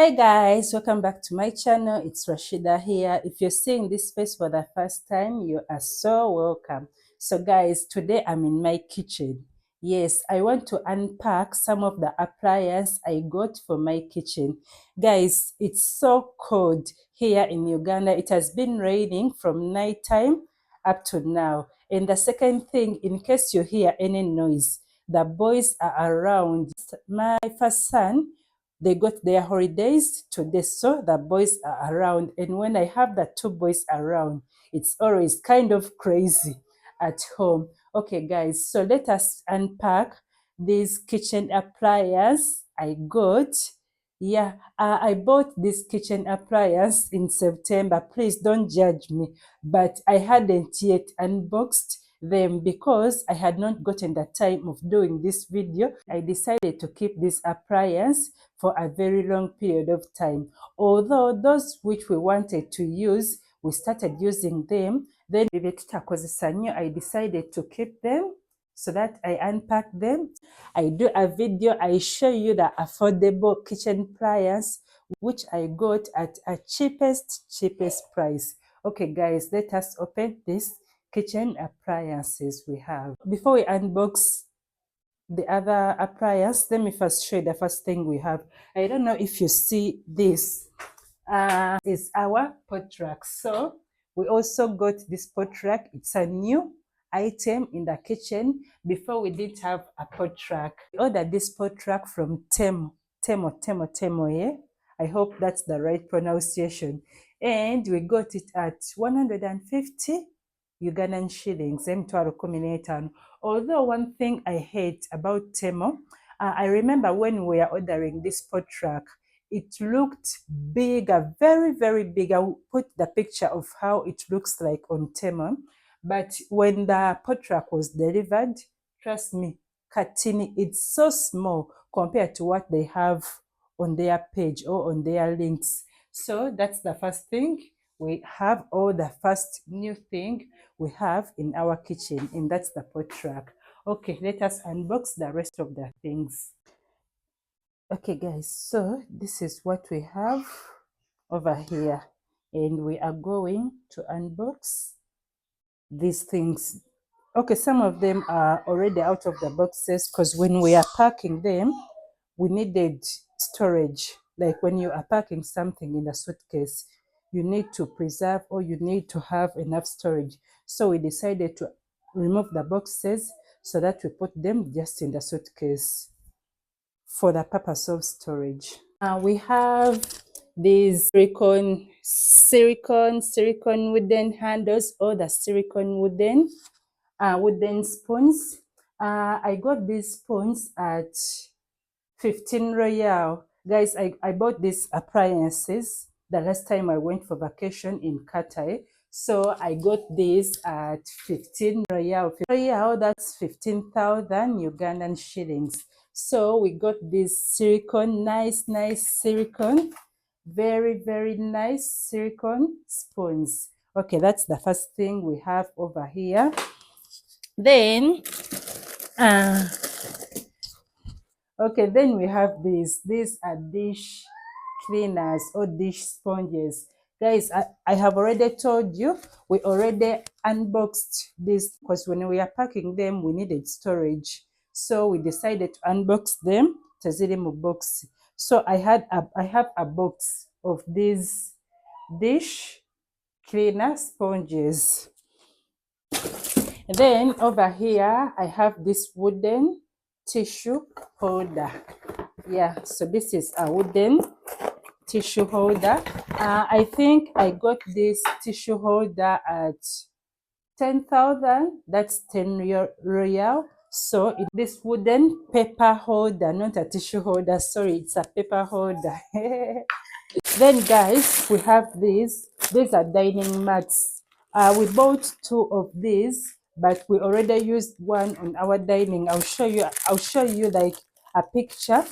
Hey guys, welcome back to my channel. It's Rashida here. If you're seeing this space for the first time, you are so welcome. So guys, today I'm in my kitchen. Yes, I want to unpack some of the appliances I got for my kitchen. Guys, it's so cold here in Uganda. It has been raining from nighttime up to now. And the second thing, in case you hear any noise, the boys are around. My first son, they got their holidays today, so the boys are around. And when I have the two boys around, it's always kind of crazy at home. Okay, guys, so let us unpack these kitchen appliances I got. Yeah, I bought this kitchen appliance in September. Please don't judge me, but I hadn't yet unboxed them because I had not gotten the time of doing this video. I decided to keep this appliance for a very long period of time. Although those which we wanted to use, we started using them. Then I decided to keep them so that I unpack them. I do a video, I show you the affordable kitchen appliance which I got at a cheapest price. Okay guys, let us open this kitchen appliances we have. Before we unbox the other appliance, let me first show you the first thing we have. I don't know if you see this. Is our pot rack. So we also got this pot rack. It's a new item in the kitchen. Before we didn't have a pot rack. We ordered this pot rack from Temu, yeah? I hope that's the right pronunciation. And we got it at 150 Ugandan shillings. Although one thing I hate about Temu, I remember when we were ordering this pot rack, it looked bigger, very big. I will put the picture of how it looks like on Temu. But when the pot rack was delivered, trust me, Katini, it's so small compared to what they have on their page or on their links. So that's the first thing we have, or the first new thing we have in our kitchen, and that's the pot rack. Okay, let us unbox the rest of the things. Okay guys, so this is what we have over here, and we are going to unbox these things. Okay, some of them are already out of the boxes because when we are packing them, we needed storage. Like when you are packing something in a suitcase, you need to preserve, or you need to have enough storage. So we decided to remove the boxes so that we put them just in the suitcase for the purpose of storage. We have these silicone wooden handles, or the silicone wooden spoons. I got these spoons at 15 Royal. Guys, I bought these appliances the last time I went for vacation in Qatar. So I got this at 15 Royal. Royal, that's 15,000 Ugandan shillings. So we got this silicone, nice silicone, very nice silicone spoons. Okay, that's the first thing we have over here. Then okay, then we have these. These are dish cleaners or dish sponges. Guys, I have already told you, we already unboxed this because when we are packing them, we needed storage. So we decided to unbox them. Tazirimu box. So I have a box of these dish cleaner sponges. Then over here, I have this wooden tissue holder. Yeah, so this is a wooden tissue holder. I think I got this tissue holder at 10,000. That's 10 Royal. So this wooden paper holder, not a tissue holder, sorry, it's a paper holder. Then guys, we have these are dining mats. We bought two of these, but we already used one on our dining. I'll show you like a picture.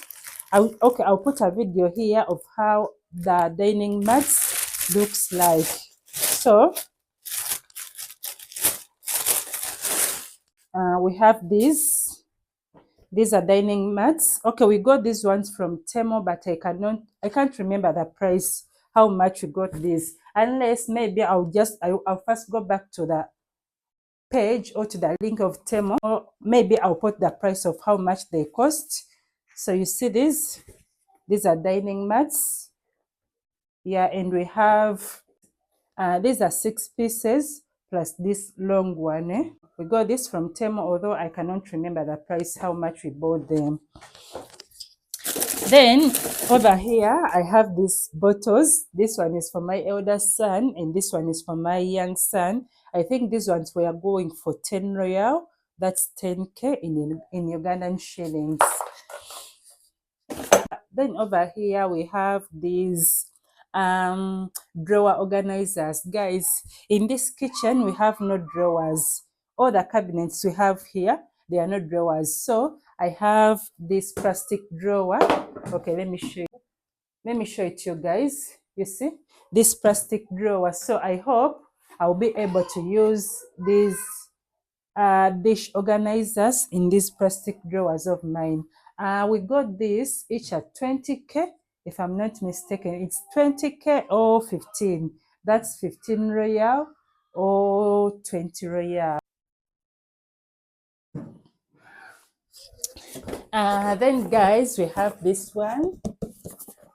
I'll put a video here of how the dining mats looks like. So we have this These are dining mats. Okay, we got these ones from Temu, but I can't remember the price, how much we got this. Unless maybe I'll first go back to the page or to the link of Temu, or maybe I'll put the price of how much they cost. So you see these are dining mats. Yeah, and we have, these are 6 pieces plus this long one. We got this from Temu, although I cannot remember the price, how much we bought them. Then over here, I have these bottles. This one is for my elder son, and this one is for my young son. I think these ones were going for 10 royal. That's 10K in Ugandan shillings. Then over here, we have these drawer organizers. Guys, in this kitchen, we have no drawers. All the cabinets we have here, they are not drawers. So I have this plastic drawer. Okay, let me show you. Let me show it to you guys. You see this plastic drawer. So I hope I'll be able to use these dish organizers in these plastic drawers of mine. We got this each at 20K, if I'm not mistaken. It's 20K or 15. That's 15 royal or 20 royal. Then guys, we have this one.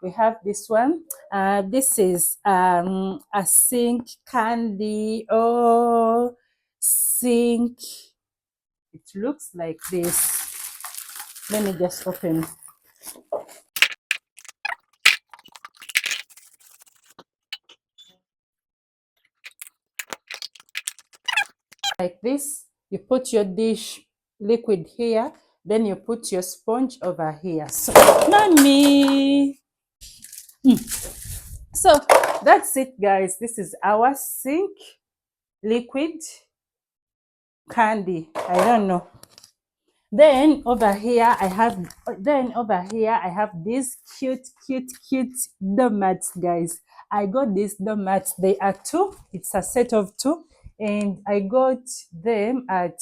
This is a sink candy or sink. It looks like this. Let me just open. Like this. You put your dish liquid here, then you put your sponge over here. So, mommy. So that's it, guys. This is our sink liquid candy. I don't know. Then over here I have these cute donuts, guys. I got these donuts. They are 2. It's a set of 2, and I got them at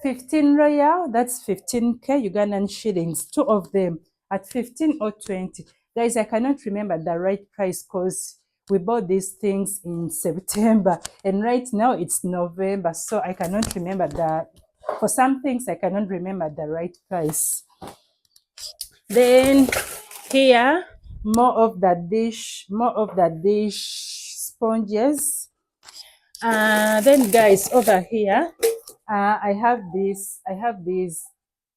15 royal. That's 15K Ugandan shillings. 2 of them at 15 or 20. Guys, I cannot remember the right price because we bought these things in September, and right now it's November, so I cannot remember that. For some things, I cannot remember the right price. Then here, more of the dish sponges. Then guys, over here, I have these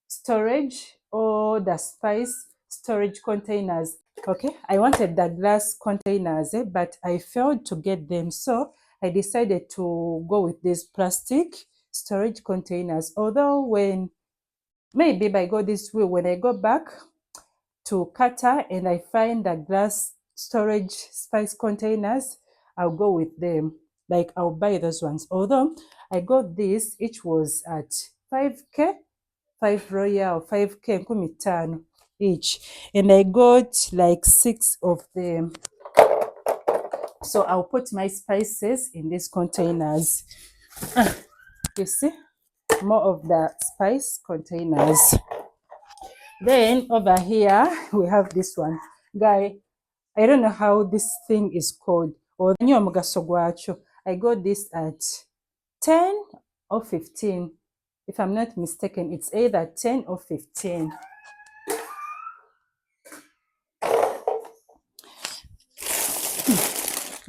storage or the spice storage containers. Okay, I wanted the glass containers, but I failed to get them, so I decided to go with these plastic storage containers. Although maybe by God's will, when I go back to Qatar and I find the glass storage spice containers, I'll go with them. Like, I'll buy those ones. Although I got this, each was at 5K, 5 royal, 5K, nkumi each. And I got like 6 of them. So I'll put my spices in these containers. You see? More of the spice containers. Then over here, we have this one. Guy, I don't know how this thing is called. I got this at 10 or 15. If I'm not mistaken, it's either 10 or 15.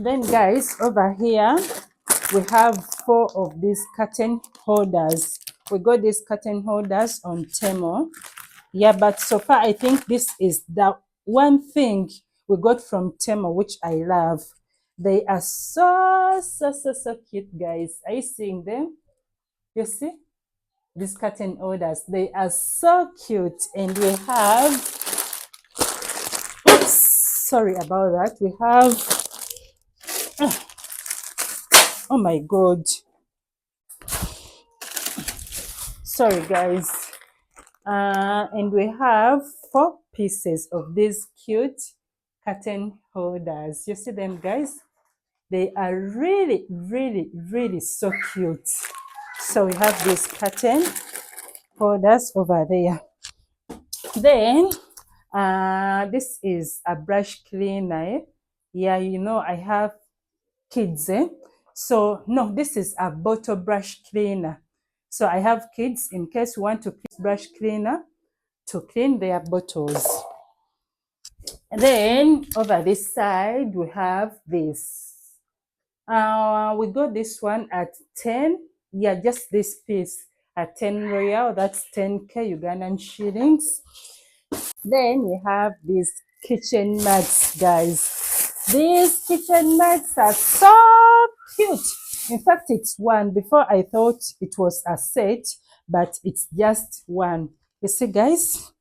Then guys, over here, we have 4 of these curtain holders. We got these curtain holders on Temu. Yeah, but so far, I think this is the one thing we got from Temu, which I love. They are so cute, guys. Are you seeing them? You see? These curtain holders, they are so cute. And we have, oops, sorry about that. We have, oh my God. Sorry, guys. And we have 4 pieces of these cute curtain holders. You see them, guys? They are really so cute. So we have this curtain folders over there. Then this is a brush cleaner. Yeah, you know I have kids, so no, this is a bottle brush cleaner. So I have kids, in case you want to use brush cleaner to clean their bottles. And then over this side we have this. We got this one at 10. Yeah, just this piece at 10 real. That's 10k Ugandan shillings. Then we have these kitchen mats, guys. These kitchen mats are so cute. In fact, it's one. Before I thought it was a set, but it's just one. You see, guys?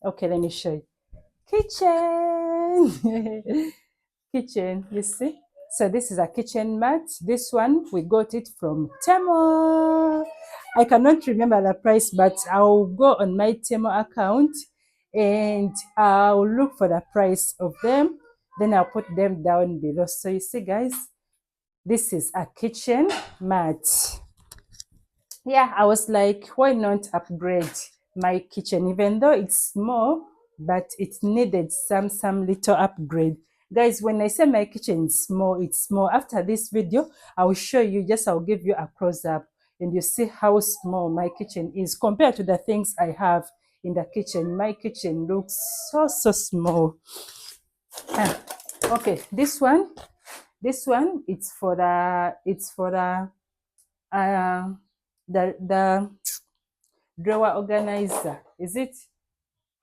Okay, let me show you. Kitchen. Kitchen, you see? So this is a kitchen mat. This one, we got it from Temu. I cannot remember the price, but I'll go on my Temu account and I'll look for the price of them. Then I'll put them down below. So you see, guys, this is a kitchen mat. Yeah, I was like, why not upgrade my kitchen? Even though it's small, but it needed some little upgrade. Guys, when I say my kitchen is small, it's small. After this video, I will show you, I'll give you a close-up and you see how small my kitchen is compared to the things I have in the kitchen. My kitchen looks so small. Okay, this one, it's for the drawer organizer. Is it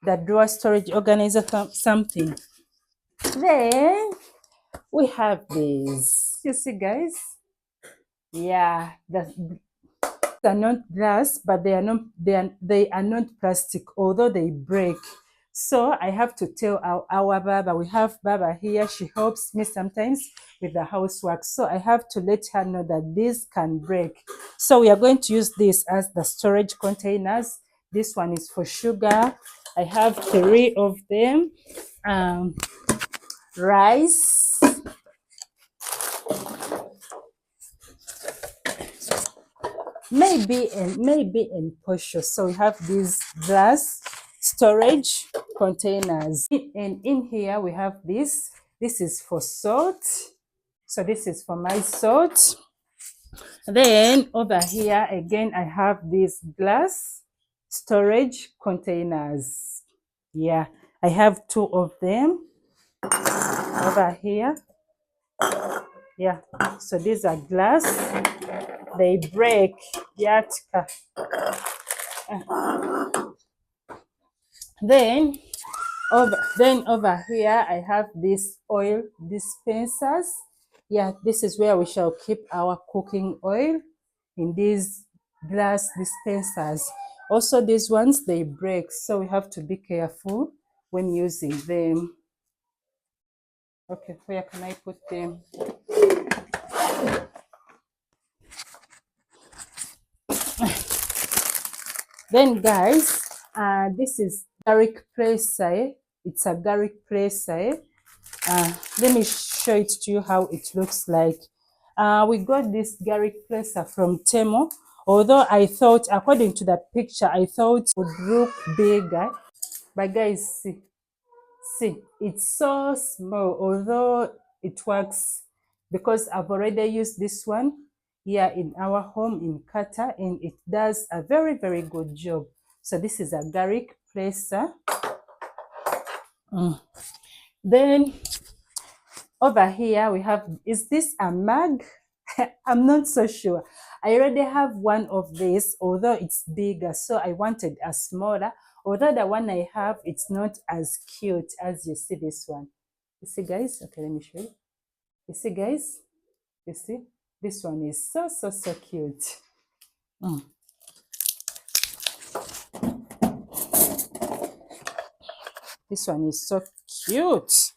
the drawer storage organizer something? Then we have this. You see, guys? Yeah, they're not glass, but they are not plastic, although they break. So I have to tell our Baba. We have Baba here. She helps me sometimes with the housework. So I have to let her know that this can break. So we are going to use this as the storage containers. This one is for sugar. I have 3 of them. Rice. Maybe in Posho. So we have these glass storage containers. And in here we have this. This is for salt. So this is for my salt. Then over here again, I have these glass storage containers. Yeah, I have 2 of them over here. Yeah, so these are glass. They break. Yatka. Then over here I have these oil dispensers. Yeah, this is where we shall keep our cooking oil, in these glass dispensers. Also, these ones, they break, so we have to be careful when using them. Okay, where can I put them? Then, guys, this is garlic placer. It's a garlic placer. Let me show it to you how it looks like. We got this garlic placer from Temu. Although I thought, according to the picture, I thought it would look bigger. But guys, see, it's so small, although it works, because I've already used this one here in our home in Qatar, and it does a very good job. So this is a garlic placer. Then over here we have, is this a mug? I'm not so sure. I already have one of these, although it's bigger, so I wanted a smaller. Although the one I have, it's not as cute as you see this one. You see, guys? Okay, let me show you. You see, guys? You see? This one is so cute. This one is so cute.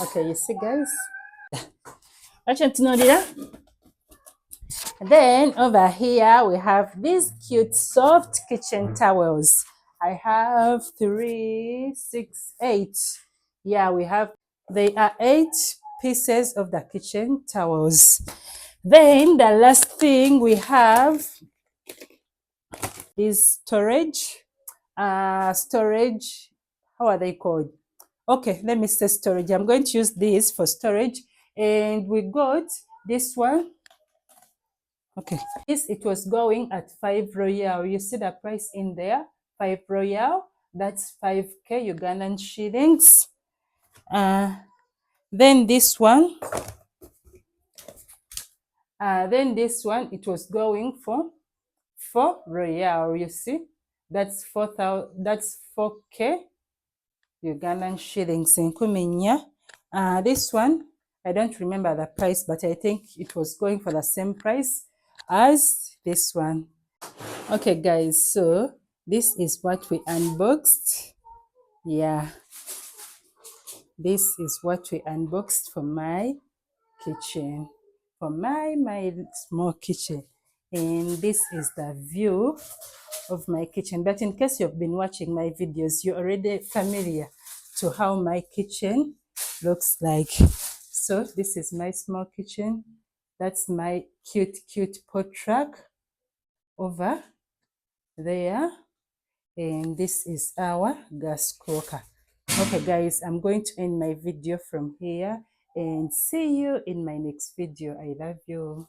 Okay, you see, guys? Then over here we have these cute soft kitchen towels. I have 3, 6, 8. Yeah, we have, they are 8 pieces of the kitchen towels. Then the last thing we have is storage. Storage, how are they called? Okay, let me say storage. I'm going to use this for storage. And we got this one. Okay, this, it was going at 5 royal. You see the price in there, 5 royal. That's 5k Ugandan shillings. Then this one, it was going for 4 royal. You see, that's 4,000. That's 4k Ugandan shillings. This one, I don't remember the price, but I think it was going for the same price as this one. Okay, guys, so this is what we unboxed. Yeah, this is what we unboxed for my kitchen, for my small kitchen. And this is the view of my kitchen. But in case you've been watching my videos, you're already familiar to how my kitchen looks like. So this is my small kitchen. That's my cute pot rack over there. And this is our gas cooker. Okay, guys, I'm going to end my video from here and see you in my next video. I love you.